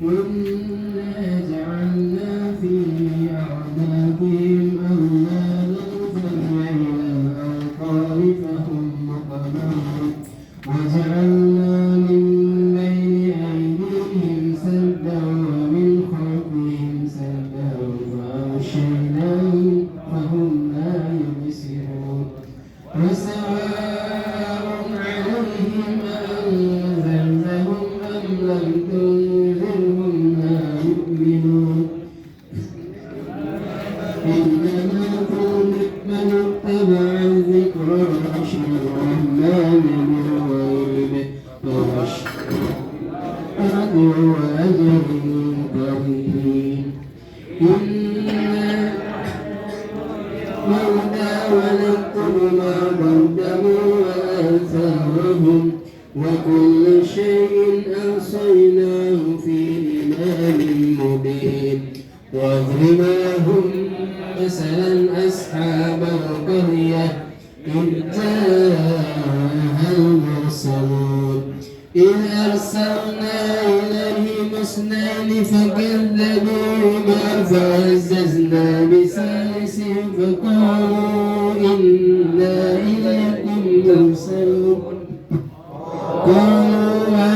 وإنا جعلنا في أعناقهم أغلالا فهي إلى الأذقان فهم مقمحون وجعلنا من بين أيديهم سدا ومن خلفهم سدا فأغشيناهم فهم لا يبصرون وسواء عليهم أأنذرتهم أم لم تنذرهم لا يؤمنون إنما تنذر من اتبع الذكر وخشي الرحمن بالغيب وبشر وأجر كريم إنا موتى ونكتب ما قدموا وآثارهم وكل شيء أحصيناه في إمام مبين واضرب لهم مثلا أصحاب القرية إذ جاءها المرسلون إذ أرسلنا إليهم اثنين فكذبوهما فعززنا بثالث فقالوا إنا إليكم مرسلون قالوا ما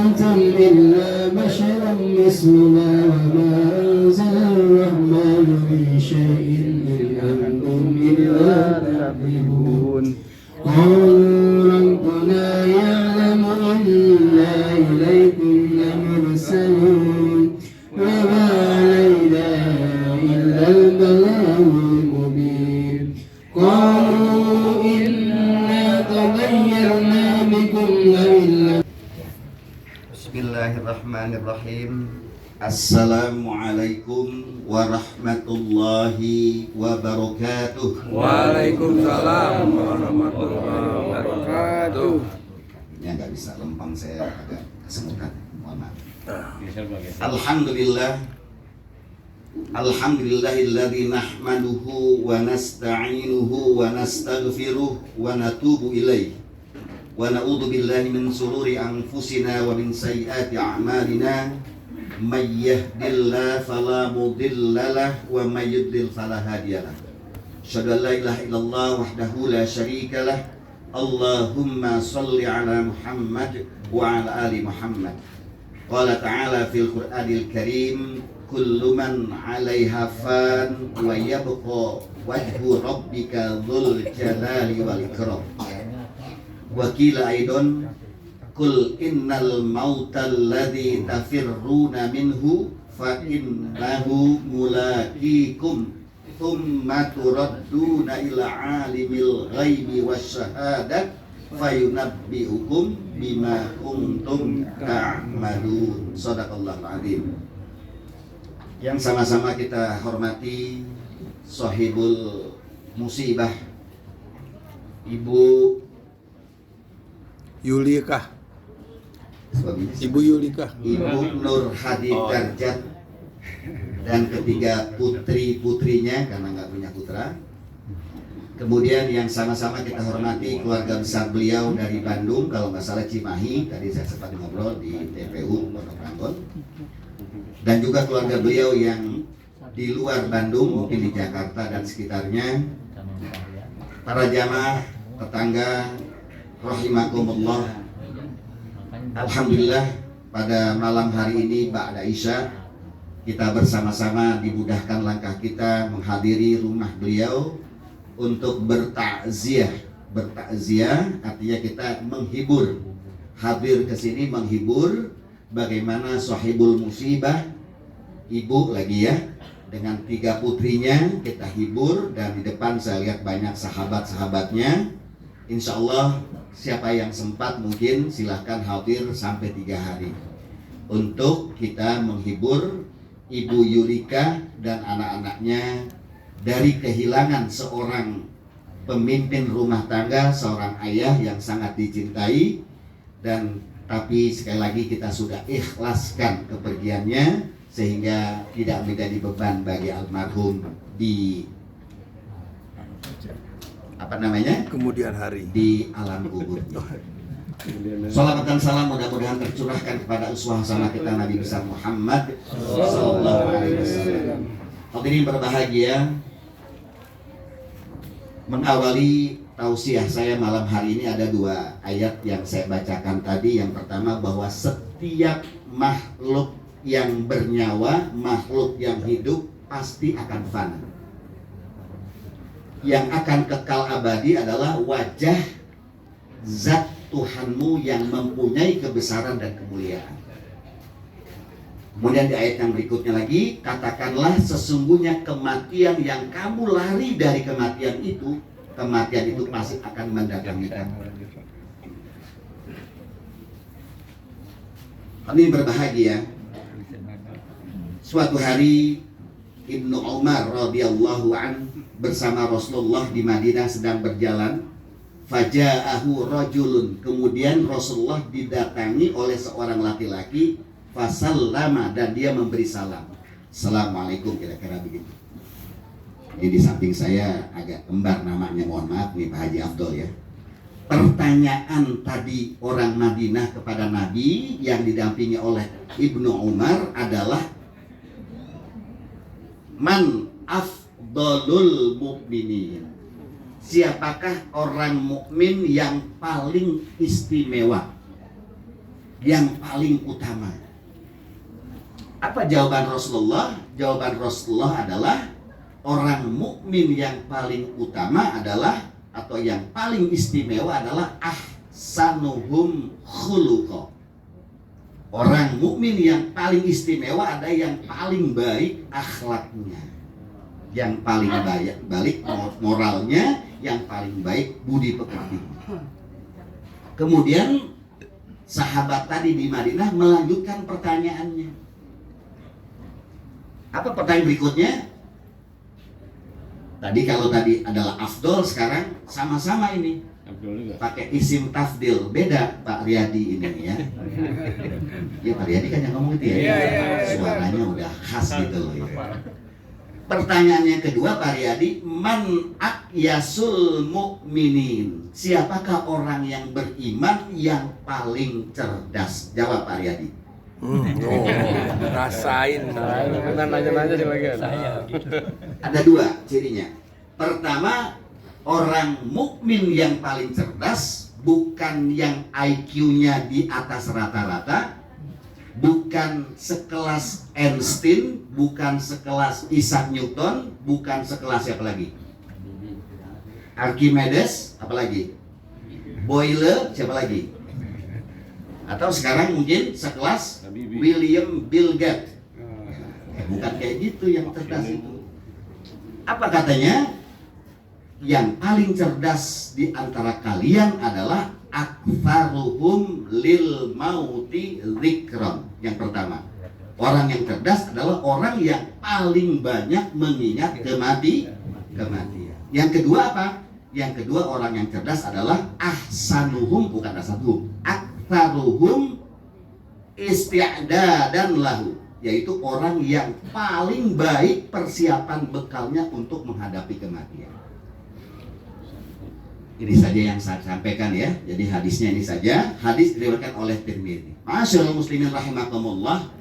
أنتم إلا بشر مثلنا وما أنزل الرحمن من شيء إن أنتم إلا تكذبون قالوا ربنا يعلم إنا إليكم لمرسلون وما علينا إلا البلاغ المبين قالوا إنا تطيرنا بكم لئن لم Bismillahirrahmanirrahim. Assalamualaikum warahmatullahi wabarakatuh. Waalaikumsalam warahmatullahi wabarakatuh. Ya nggak bisa lempang, saya agak kesemutan. Mohon maaf. Alhamdulillah. Alhamdulillahilladzi nahmaduhu wa nasta'inuhu wa nastaghfiruh wa natubu ilaih. Wa na'udzu billahi min sururi anfusina wa min sayyiati a'malina. May yahdihillahu fala mudilla lahu wa may yudlil fala hadiya lahu. Asyhadu an la ilaha illallah wahdahu la syarika lah. Allahumma shalli ala Muhammad wa ala ali Muhammad. Qala ta'ala fil Qur'anil Karim, kullu man 'alaiha fan wa yabqa wajhu rabbika dzul jalali wal ikram. Wakila aidon kul innal mautal ladzi tafirruna minhu fa innahu mulaqikum thumma turadduna ila alimil ghaibi wasyahadah fayunabbi'ukum bima kuntum ta'malun. Shadaqallahul azim. Yang sama-sama kita hormati sahibul musibah Ibu Yulika, Ibu Yulika, Ibu Nur Hadi Darjat dan ketiga putri-putrinya karena nggak punya putra. Kemudian yang sama-sama kita hormati keluarga besar beliau dari Bandung, kalau nggak salah Cimahi, tadi saya sempat ngobrol di TPU Pondok Ranggon. Dan juga keluarga beliau yang di luar Bandung, mungkin di Jakarta dan sekitarnya. Para jamaah, tetangga, rahimakumullah. Alhamdulillah pada malam hari ini ba'da Isya kita bersama-sama dimudahkan langkah kita menghadiri rumah beliau untuk bertakziah. Bertakziah artinya kita menghibur, hadir ke sini menghibur bagaimana sahibul musibah, ibu lagi ya, dengan tiga putrinya kita hibur, dan di depan saya lihat banyak sahabat-sahabatnya. Insya Allah siapa yang sempat mungkin silahkan hadir sampai 3 hari untuk kita menghibur Ibu Yulika dan anak-anaknya dari kehilangan seorang pemimpin rumah tangga, seorang ayah yang sangat dicintai, dan tapi sekali lagi kita sudah ikhlaskan kepergiannya sehingga tidak menjadi beban bagi almarhum di kemudian hari di alam kubur. Salawat dan salam mudah-mudahan tercurahkan kepada uswah hasanah kita Nabi besar Muhammad sallallahu alaihi wasallam. Hadirin berbahagia, mengawali tausiah saya malam hari ini ada 2 ayat yang saya bacakan tadi. Yang pertama bahwa setiap makhluk yang bernyawa, makhluk yang hidup pasti akan fana. Yang akan kekal abadi adalah wajah zat Tuhanmu yang mempunyai kebesaran dan kemuliaan. Kemudian di ayat yang berikutnya lagi, katakanlah sesungguhnya kematian yang kamu lari dari kematian itu pasti akan mendatangi kamu. Kami berbahagia. Suatu hari Ibnu Umar radhiyallahu an bersama Rasulullah di Madinah sedang berjalan. Faja'ahu rajulun, kemudian Rasulullah didatangi oleh seorang laki-laki, fasallama, dan dia memberi salam. Assalamualaikum, kira-kira begitu. Ini di samping saya agak kembar namanya, mohon maaf nih Pak Haji Afdol ya. Pertanyaan tadi orang Madinah kepada Nabi yang didampingi oleh Ibnu Umar adalah man afdalul mu'minin, siapakah orang mukmin yang paling istimewa, yang paling utama? Apa jawaban Rasulullah? Jawaban Rasulullah adalah orang mukmin yang paling utama adalah, atau yang paling istimewa adalah ahsanuhum khuluqa. Orang mukmin yang paling istimewa ada yang paling baik akhlaknya, yang paling baik moralnya, yang paling baik budi pekertinya. Kemudian sahabat tadi di Madinah melanjutkan pertanyaannya. Apa pertanyaan berikutnya? Tadi kalau tadi adalah afdol, sekarang sama-sama ini pakai isim tafdil. Beda Pak Riyadi ini ya. Ya Pak Riyadi kan yang ngomong itu ya. Suaranya udah khas gitu loh ya. Pertanyaan yang kedua Pak Riyadi, man aqyasul mu'minin, siapakah orang yang beriman yang paling cerdas? Jawab Pak Riyadi. Rasain. Nanya-nanya sih lagi. Ada 2 cirinya. Pertama, orang mukmin yang paling cerdas bukan yang IQ-nya di atas rata-rata, bukan sekelas Einstein, bukan sekelas Isaac Newton, bukan sekelas siapa lagi? Archimedes, apa lagi? Boyle, siapa lagi? Atau sekarang mungkin sekelas William Bill Gates. Bukan kayak gitu yang cerdas itu. Apa katanya? Yang paling cerdas di antara kalian adalah aktsaruhum lil mauti dzikran. Yang pertama, orang yang cerdas adalah orang yang paling banyak mengingat kematian. Yang kedua apa? Yang kedua, orang yang cerdas adalah ahsanuhum, bukan ahsanuhum, aktsaruhum isti'dadan lahu, yaitu orang yang paling baik persiapan bekalnya untuk menghadapi kematian. Ini saja yang saya sampaikan ya. Jadi hadisnya ini saja. Hadis diriwayatkan oleh Tirmidzi. Masyaallah muslimin rahimakumullah.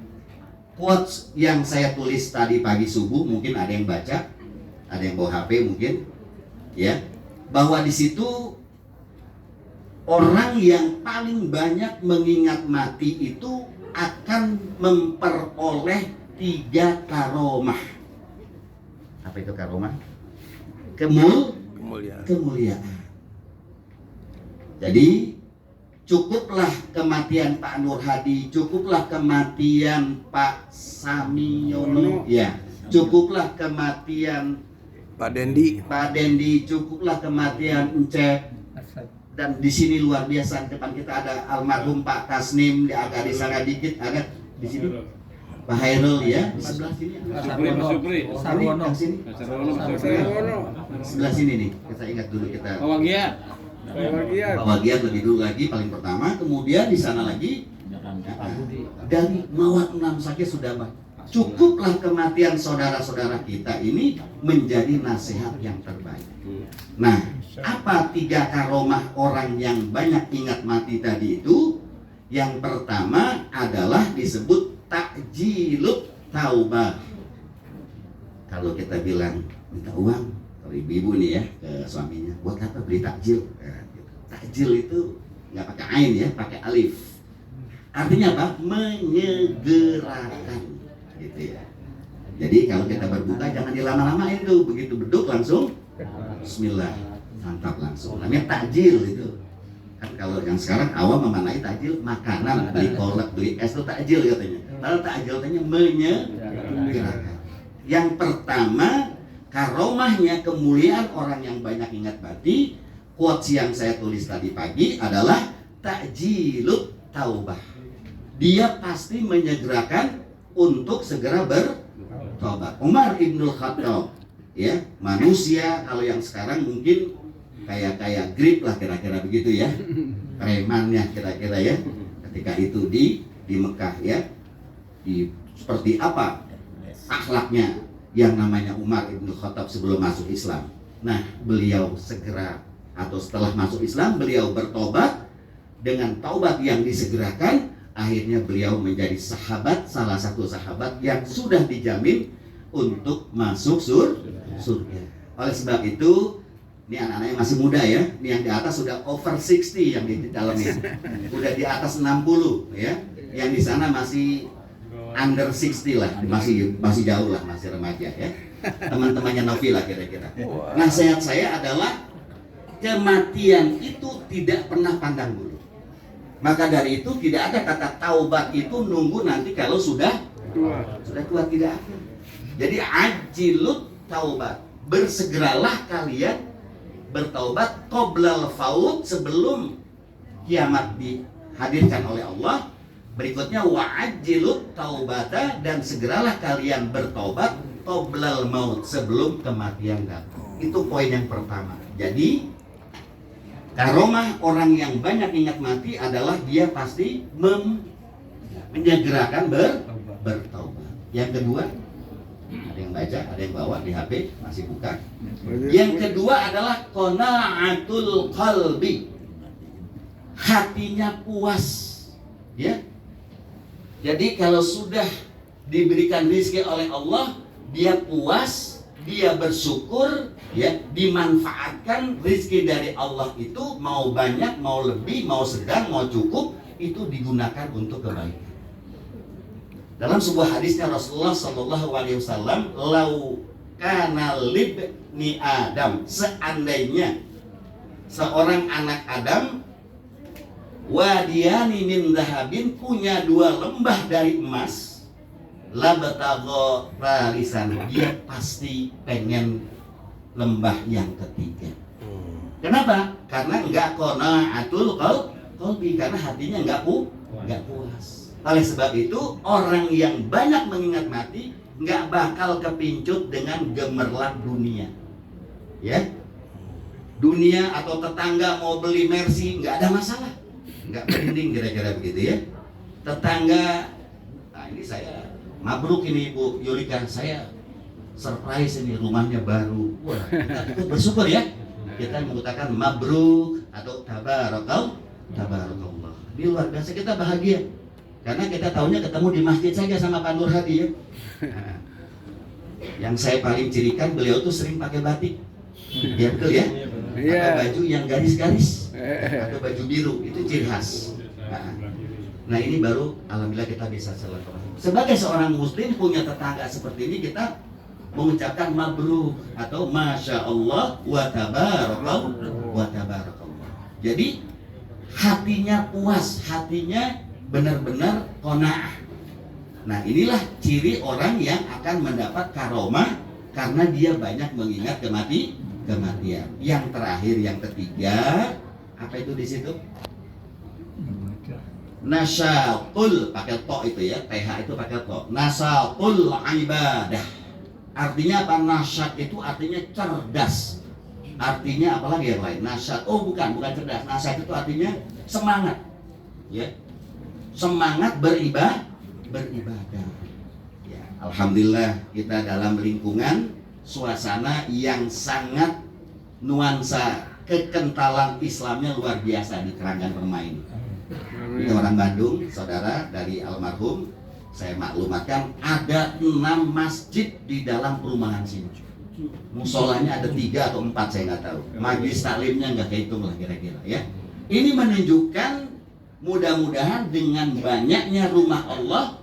Quotes yang saya tulis tadi pagi subuh, mungkin ada yang baca, ada yang bawa HP mungkin, ya. Bahwa di situ orang yang paling banyak mengingat mati itu akan memperoleh 3 karomah. Apa itu karomah? Kemuliaan. Jadi cukuplah kematian Pak Nur Hadi, cukuplah kematian Pak Samiono, ya, cukuplah kematian Pak Dendi, cukuplah kematian Encep. Dan di sini luar biasa, depan kita ada almarhum Pak Tasnim, agak di sana dikit, ada di sini Pak Hairul ya, di sebelah sini Sarwono, sebelah sini nih, kita ingat dulu kita. Bagian lebih dulu lagi paling pertama, kemudian di sana lagi dari Mawar 6 saja sudah cukuplah kematian saudara-saudara kita ini menjadi nasihat yang terbaik. Nah, apa 3 karomah orang yang banyak ingat mati tadi itu? Yang pertama adalah disebut takjilut taubah. Kalau kita bilang minta uang, kalau ibu-ibu nih ya ke suaminya, buat apa beli takjil? Gitu. Takjil itu nggak pakai ain ya, pakai alif. Artinya apa? Menyegerakan, gitu ya. Jadi kalau kita berbuka jangan dilama-lamain tuh, begitu beduk langsung Bismillah, santap langsung. Namanya takjil itu. Kan kalau yang sekarang awam memanai takjil makanan, beli kolak, beli es itu takjil katanya. Kalau takjil katanya menyegerakan. Yang pertama, karomahnya kemuliaan orang yang banyak ingat mati. Quotes yang saya tulis tadi pagi adalah takjilut taubah. Dia pasti menyegerakan untuk segera bertobat. Umar Ibnul Khattab, ya, manusia kalau yang sekarang mungkin kayak grip lah kira-kira begitu ya, premannya kira-kira ya. Ketika itu di Mekah ya, seperti apa akhlaknya yang namanya Umar Ibnul Khattab sebelum masuk Islam. Nah, beliau segera atau setelah masuk Islam beliau bertobat. Dengan taubat yang disegerakan, akhirnya beliau menjadi sahabat, salah satu sahabat yang sudah dijamin untuk masuk surga. Oleh sebab itu, ini anak-anak yang masih muda ya, ini yang di atas sudah over 60 yang di dalamnya, udah di atas 60 ya, yang di sana masih under 60 lah, masih jauh lah, masih remaja ya, teman-temannya Novi lah kira-kira. Nasihat saya adalah kematian itu tidak pernah pandang bulu. Maka dari itu tidak ada kata taubat itu nunggu nanti kalau sudah tua, tidak ada. Jadi ajilut taubat, bersegeralah kalian bertaubat qoblal faut, sebelum kiamat dihadirkan oleh Allah. Berikutnya wa'ajilut taubata, dan segeralah kalian bertaubat qoblal maut, sebelum kematian datang. Itu poin yang pertama. Jadi karomah orang yang banyak ingat mati adalah dia pasti menyegerakan bertaubat. Yang kedua, ada yang baca, ada yang bawa di HP, masih buka. Yang kedua adalah qana'atul qalbi, hatinya puas, ya. Jadi kalau sudah diberikan rezeki oleh Allah, dia puas, dia bersyukur, ya, dimanfaatkan rezeki dari Allah itu, mau banyak, mau lebih, mau sedang, mau cukup, itu digunakan untuk kebaikan. Dalam sebuah hadisnya Rasulullah Shallallahu Alaihi Wasallam, lau kana libni Adam, seandainya seorang anak Adam wadiyani min dahabin, punya 2 lembah dari emas, labtagha ralisan, dia pasti pengen lembah yang ketiga. Kenapa? Karena enggak qana'atul qalbi, karena hatinya enggak puas. Oleh sebab itu, orang yang banyak mengingat mati enggak bakal kepincut dengan gemerlap dunia. Ya. Dunia atau tetangga mau beli Mercy enggak ada masalah. Enggak merinding kira-kira begitu ya. Tetangga, nah ini saya mabruk ini Ibu Yulika, saya surprise ini rumahnya baru. Wah, kita bersyukur ya. Kita mengatakan mabruk atau tabarakallah. Ini luar biasa, kita bahagia. Karena kita tahunya ketemu di masjid saja sama Pak Nur Hadi ya. Yang saya paling cirikan, beliau tuh sering pakai batik. Ya betul ya? Atau baju yang garis-garis, atau baju biru, itu ciri khas. Nah ini baru alhamdulillah kita bisa silaturahmi. Sebagai seorang muslim punya tetangga seperti ini, kita mengucapkan mabruk atau masya Allah wa tabarakallah. Jadi hatinya puas, hatinya benar-benar qanaah. Nah inilah ciri orang yang akan mendapat karomah, karena dia banyak mengingat kematian. Yang terakhir, yang ketiga, apa itu di situ? Nasyatul, pakai to itu ya, TH itu pakai to. Nasyatul ibadah. Artinya apa? Nasyat itu artinya cerdas. Artinya apalagi yang lain? Nasyat, oh bukan cerdas. Nasyat itu artinya semangat. Ya. Semangat beribadah. Ya, alhamdulillah kita dalam lingkungan suasana yang sangat nuansa kekentalan Islamnya luar biasa di Keranggan Permai ini. Ini orang Bandung, saudara dari almarhum, saya maklumatkan ada 6 masjid di dalam perumahan sini. Musolanya ada 3 atau 4 saya nggak tahu. Majelis taklimnya nggak kehitung lah kira-kira ya. Ini menunjukkan mudah-mudahan dengan banyaknya rumah Allah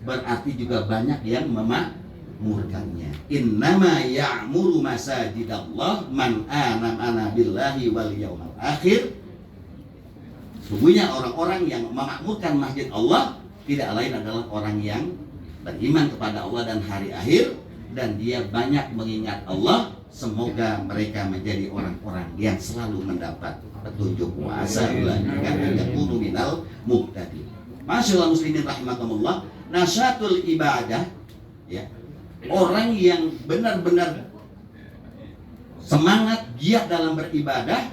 berarti juga banyak yang memakmurkannya. Innama ya'muru masajidallah man amana billahi wal yawmal akhir. Sesungguhnya orang-orang yang memakmurkan masjid Allah tidak lain adalah orang yang beriman kepada Allah dan hari akhir, dan dia banyak mengingat Allah. Semoga mereka menjadi orang-orang yang selalu mendapat petunjuk kuasa ulangkan yakunu minal muhtadin. Masyaallah muslimin rahimakumullah, nasyatul ibadah ya. Orang yang benar-benar semangat giat dalam beribadah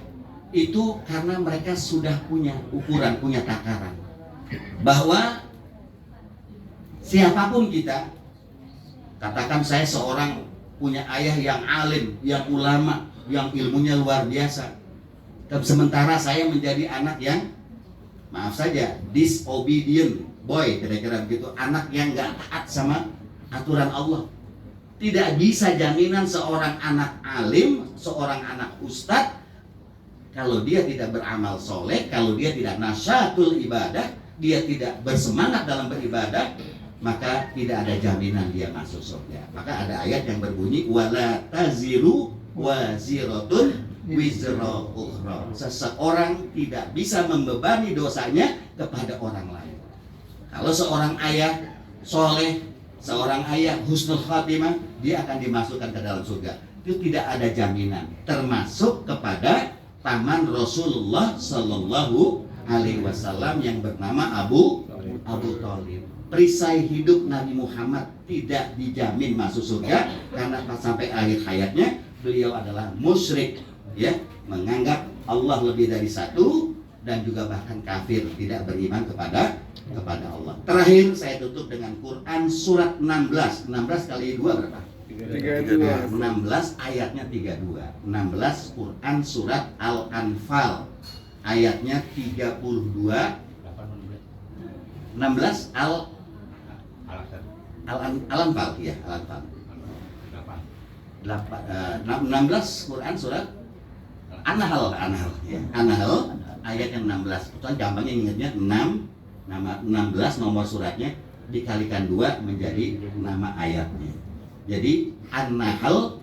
itu karena mereka sudah punya ukuran, punya takaran bahwa siapapun kita, katakan saya seorang punya ayah yang alim, yang ulama, yang ilmunya luar biasa, sementara saya menjadi anak yang, maaf saja, disobedient boy, kira-kira begitu, anak yang gak taat sama aturan Allah. Tidak bisa jaminan seorang anak alim, seorang anak ustadz, kalau dia tidak beramal soleh, kalau dia tidak nasyatul ibadah, dia tidak bersemangat dalam beribadah, maka tidak ada jaminan dia masuk surga. Maka ada ayat yang berbunyi wala taziru waziratun wizra ukhra. Seseorang tidak bisa membebani dosanya kepada orang lain. Kalau seorang ayah soleh, seorang ayah husnul khatimah, dia akan dimasukkan ke dalam surga. Itu tidak ada jaminan, termasuk kepada paman Rasulullah Sallallahu Alaihi Wasallam yang bernama Abu Thalib. Perisai hidup Nabi Muhammad tidak dijamin masuk surga karena sampai akhir hayatnya beliau adalah musyrik, ya, menganggap Allah lebih dari satu dan juga bahkan kafir, tidak beriman kepada Allah. Terakhir saya tutup dengan Quran surat 16 kali 2 berapa? 32. 16 ayatnya 32. 16 Quran surat Al-Anfal ayatnya 32. 16 Al-Anfal ya, Al-Anfal. 16 Quran surat An-Nahl ya. An-Nahl ayat yang 16. Itu gampangnya ingatnya 16 nomor suratnya dikalikan 2 menjadi nama ayatnya. Jadi An-Nahl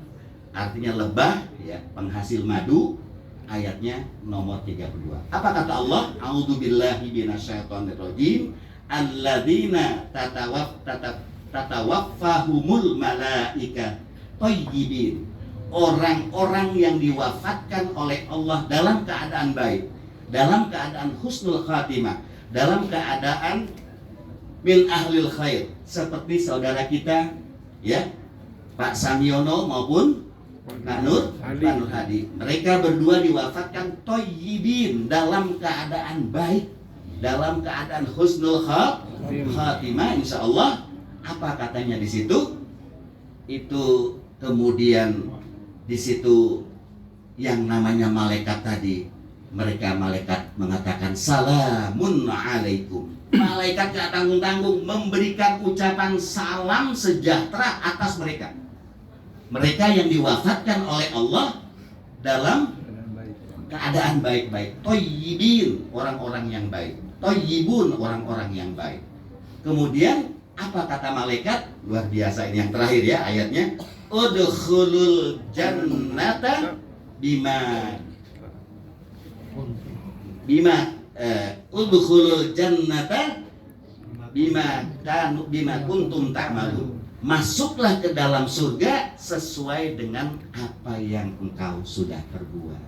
artinya lebah ya, penghasil madu, ayatnya nomor 32. Apa kata Allah? A'udzubillahi minasyaitonirrajim. Alladzina tatawaffahumul malaika thayyibin. Orang-orang yang diwafatkan oleh Allah dalam keadaan baik, dalam keadaan husnul khatimah, dalam keadaan min ahlil khair, seperti saudara kita ya, Pak Samyono maupun Kak Nur Hadi. Mereka berdua diwafatkan thayyibin, dalam keadaan baik, dalam keadaan husnul khatimah insyaallah. Apa katanya di situ? Itu kemudian di situ yang namanya malaikat tadi, mereka malaikat mengatakan salamun alaikum. Malaikat gak tanggung-tanggung memberikan ucapan salam sejahtera atas mereka. Mereka yang diwafatkan oleh Allah dalam keadaan baik-baik. Thayyibin, orang-orang yang baik. Thayyibun, orang-orang yang baik. Kemudian apa kata malaikat? Luar biasa, ini yang terakhir ya ayatnya. Udkhulul jannata udkhulul jannata bima kuntum ta'malun. Masuklah ke dalam surga sesuai dengan apa yang engkau sudah perbuat.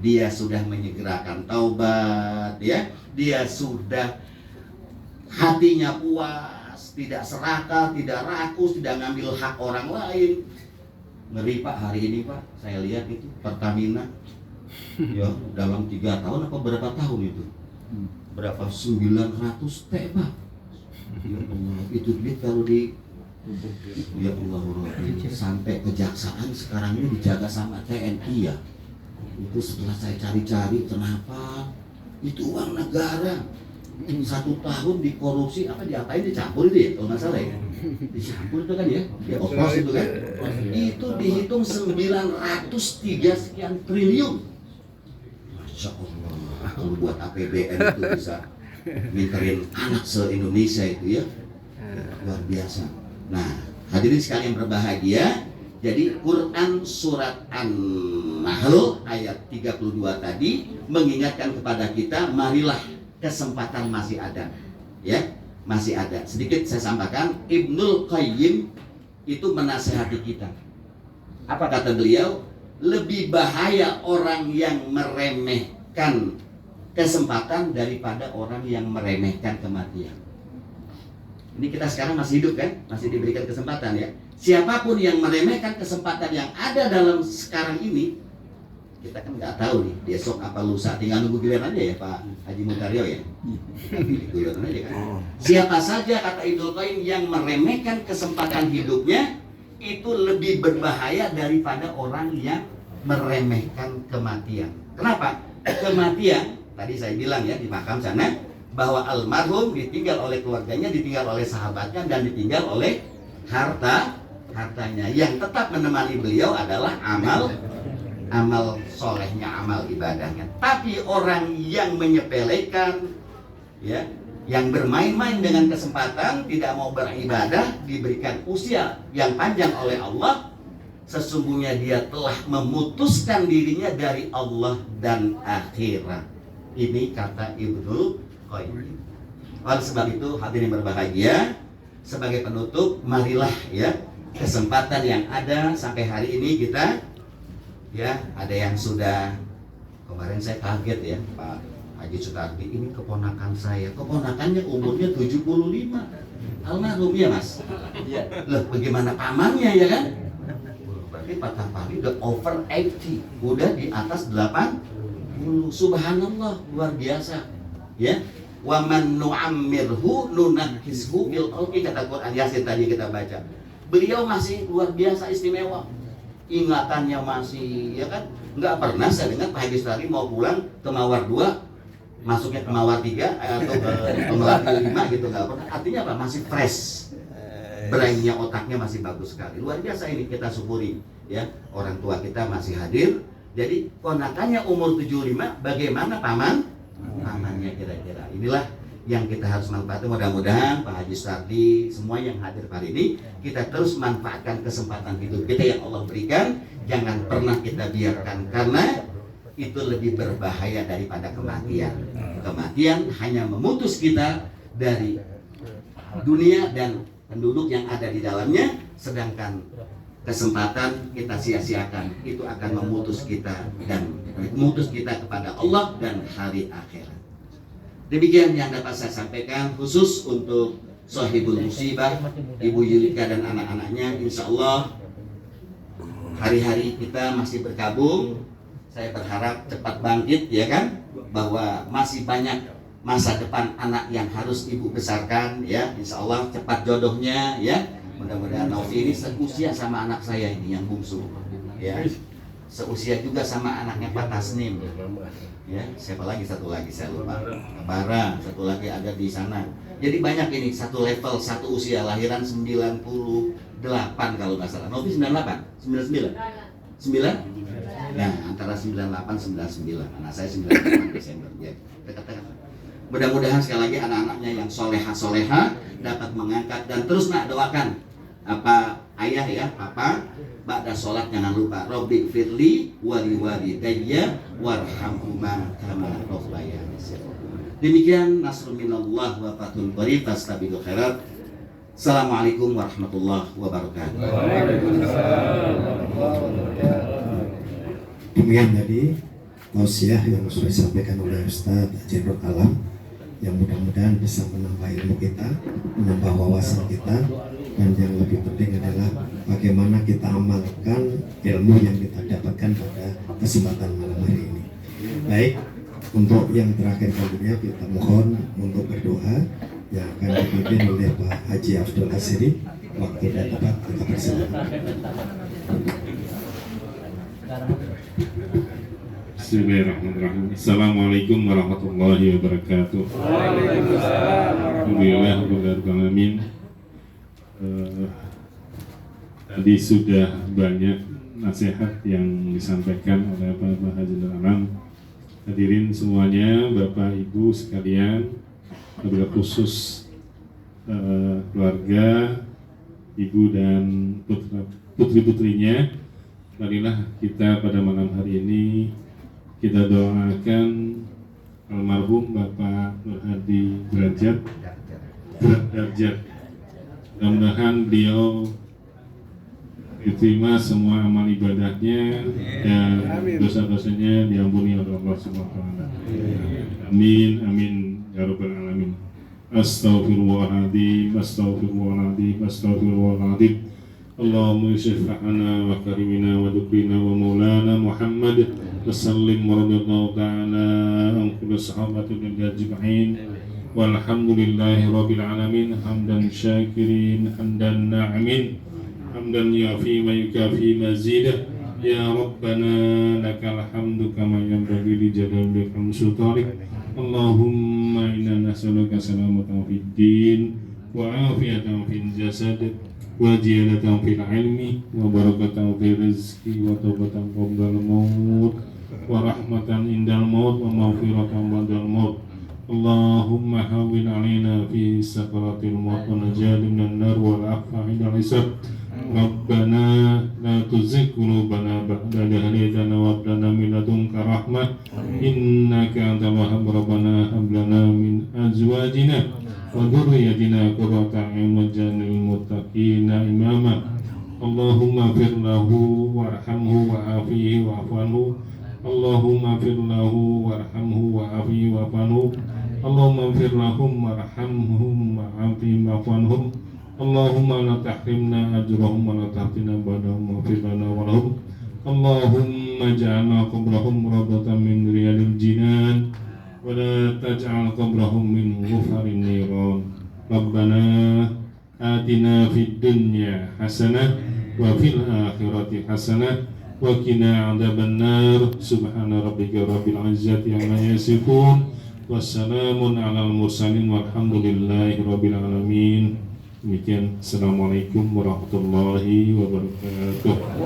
Dia sudah menyegerakan taubat ya, dia sudah hatinya puas, tidak serakah, tidak rakus, tidak ngambil hak orang lain. Ngeri Pak, hari ini Pak, saya lihat itu Pertamina ya dalam 3 tahun apa berapa tahun itu? Berapa 900 T Pak. Ya Allah, itu duit kalau Ya Allah, sampai kejaksaan sekarang ini dijaga sama TNI ya. Itu setelah saya cari-cari, kenapa itu uang negara 1 tahun dikorupsi, apa diapain, dicampur itu ya kalau nggak salah ya, dicampur itu kan ya, dia oplos itu kan, itu dihitung 903 sekian triliun. Masya Allah, kalau buat APBN itu bisa minterin anak se-Indonesia itu ya, luar biasa. Nah, hadirin sekalian berbahagia, jadi Quran surat An-Nahl ayat 32 tadi mengingatkan kepada kita, marilah, kesempatan masih ada, ya, masih ada. Sedikit saya sampaikan, Ibnul Qayyim itu menasihati kita. Apa kata beliau? Lebih bahaya orang yang meremehkan kesempatan daripada orang yang meremehkan kematian. Ini kita sekarang masih hidup kan, masih diberikan kesempatan ya. Siapapun yang meremehkan kesempatan yang ada dalam sekarang ini, kita kan nggak tahu nih besok apa lusa, tinggal nunggu giliran aja ya Pak Haji Mutaryo ya. Giliran aja kan. Siapa saja kata Ibnu Qayyim yang meremehkan kesempatan hidupnya itu lebih berbahaya daripada orang yang meremehkan kematian. Kenapa? Kematian tadi saya bilang ya di makam sana bahwa almarhum ditinggal oleh keluarganya, ditinggal oleh sahabatnya, dan ditinggal oleh hartanya. Yang tetap menemani beliau adalah amal solehnya, amal ibadahnya. Tapi orang yang menyepelekan, ya, yang bermain-main dengan kesempatan, tidak mau beribadah, diberikan usia yang panjang oleh Allah, sesungguhnya dia telah memutuskan dirinya dari Allah dan akhirat. Ini kata Ibnu Qayyim. Oleh sebab itu, hadirin berbahagia, sebagai penutup, marilah ya, kesempatan yang ada sampai hari ini kita, ya, ada yang sudah, kemarin saya kaget ya Pak Haji Sutardi, ini keponakan saya, keponakannya umurnya 75, almarhum ya Mas. Loh, bagaimana pamannya ya kan? Berarti Pak Kapali udah over 80, udah di atas 80, subhanallah, luar biasa ya. Wa man nu'ammirhu nunakkishu fil khalqi, kata Quran Yasin tadi kita baca. Beliau masih luar biasa istimewa, ingatannya masih, ya kan, nggak pernah saya dengar Pak Haji Sutardi mau pulang ke Mawar 2 masuknya ke Mawar 3 atau ke Mawar 5 gitu, nggak pernah. Artinya apa? Masih fresh, brainnya, otaknya masih bagus sekali. Luar biasa, ini kita syukuri ya, orang tua kita masih hadir. Jadi ponakannya umur 75, bagaimana pamannya kira-kira. Inilah yang kita harus manfaatkan. Mudah-mudahan Pak Haji Sutardi, semua yang hadir hari ini, kita terus manfaatkan kesempatan hidup kita yang Allah berikan. Jangan pernah kita biarkan, karena itu lebih berbahaya daripada kematian. Kematian hanya memutus kita dari dunia dan penduduk yang ada di dalamnya, sedangkan kesempatan kita sia-siakan, itu akan memutus kita dan memutus kita kepada Allah dan hari akhirat. Demikian yang dapat saya sampaikan khusus untuk Sohibul Musibah, Ibu Yulika dan anak-anaknya. Insya Allah hari-hari kita masih berkabung. Saya berharap cepat bangkit ya kan, bahwa masih banyak masa depan anak yang harus ibu besarkan ya. Insya Allah cepat jodohnya ya. Mudah-mudahan Novi ini seusia sama anak saya ini yang bungsu ya, seusia juga sama anaknya Pak Tasnim ya. Siapa lagi, satu lagi saya lupa, Bara, satu lagi ada di sana. Jadi banyak ini, satu level, satu usia, lahiran 98 kalau nggak salah. Novi 98, 99, 9? Nah, antara 98 99. Anak saya 98 Desember ya. Dekat-dekat. Mudah-mudahan sekali lagi anak-anaknya yang soleha dapat mengangkat, dan terus nak doakan apa ayah ya, papa, ba'da sholat jangan lupa Robbi firli wali walidayya warhamhuma kama rabbayani shaghira. Demikian, nasrun minallah wa fathun qarib, fastabiqul khairat. Assalamualaikum warahmatullahi wabarakatuh. Demikian tadi tausiah yang sudah disampaikan oleh Ustaz Jenderal Alam, yang mudah-mudahan bisa menambah ilmu kita, menambah wawasan kita, dan yang lebih penting adalah bagaimana kita amalkan ilmu yang kita dapatkan pada kesempatan malam hari ini. Baik, untuk yang terakhir kalinya kita mohon untuk berdoa yang akan dipimpin oleh Pak Haji Abdul Hasiri. waktu dan tempat kita bersama. Bismillahirrahmanirrahim. Assalamualaikum warahmatullahi wabarakatuh. Alhamdulillahirrahmanirrahim. Tadi sudah banyak nasihat yang disampaikan oleh Bapak Haji Alam. Hadirin semuanya, Bapak Ibu sekalian, wabil khusus keluarga, ibu dan putri-putrinya, marilah kita pada malam hari ini kita doakan almarhum Bapak Nur Hadi Derajat. Mudah-mudahan beliau diterima semua amal ibadahnya dan dosa-dosanya diampuni oleh Allah Subhanahu wa taala. Amin amin ya rabbal alamin. Astaghfirullahaladzim, astaghfirullahaladzim, astaghfirullahaladzim. Allahumma syafa'ana wa karimina wa dukrina wa maulana Muhammad wa sallim wa radiyallahu ta'ala an kulli sahabatin ajma'in. Walhamdulillahi rabbil alamin. Hamdan syakirin, hamdan na'imin, hamdan yafi wa yukafi mazidah. Ya Rabbana lakal hamdu kama yanbaghi li jalali sultanik. Allahumma inna nas'aluka salamatan fid din wa afiyatan fil jasad wa ziyadatan fil ilmi wa barakatan fil rizqi wa taubatan qabla al-maut wa rahmatan indal maut wa maghfiratan ba'dal maut. Allahumma hawwin 'alaina fi sakaratil maut wa najjina minan nar wal afwa 'inda hisab. Rabbana la tuzigh qulubana ba'da idh hadaytana wa hab lana min ladunka rahmah innaka antal wahhab. Rabbana hab lana min azwajina wa dhurriyyatina qurrata a'yun waj'alna lil muttaqina imama. Allahumma fir lahu warhamhu wa'afihi wa'fu anhu. Allahumma fir lahu warhamhu wa'afihi wa'fu anhu. Allahumma fir lahum warhamhum wa'afihim wa'fu anhum. Allahumma la tahrimna ajrahum wa la tahtina ba'dahum wa firlana wa lahum. Allahumma ja'alna qabrahum rawdatan min riyadil jinan wa la taj'al qabrahum min ghufarin niran. Rabbana atina fid dunya hasanah wa fil akhirati hasanah wa qina adzabannar. Subhana rabbika rabbil izzati amma yasifun. Wassalamun alal mursalin walhamdulillahi rabbil alamin. Demikian, assalamualaikum warahmatullahi wabarakatuh.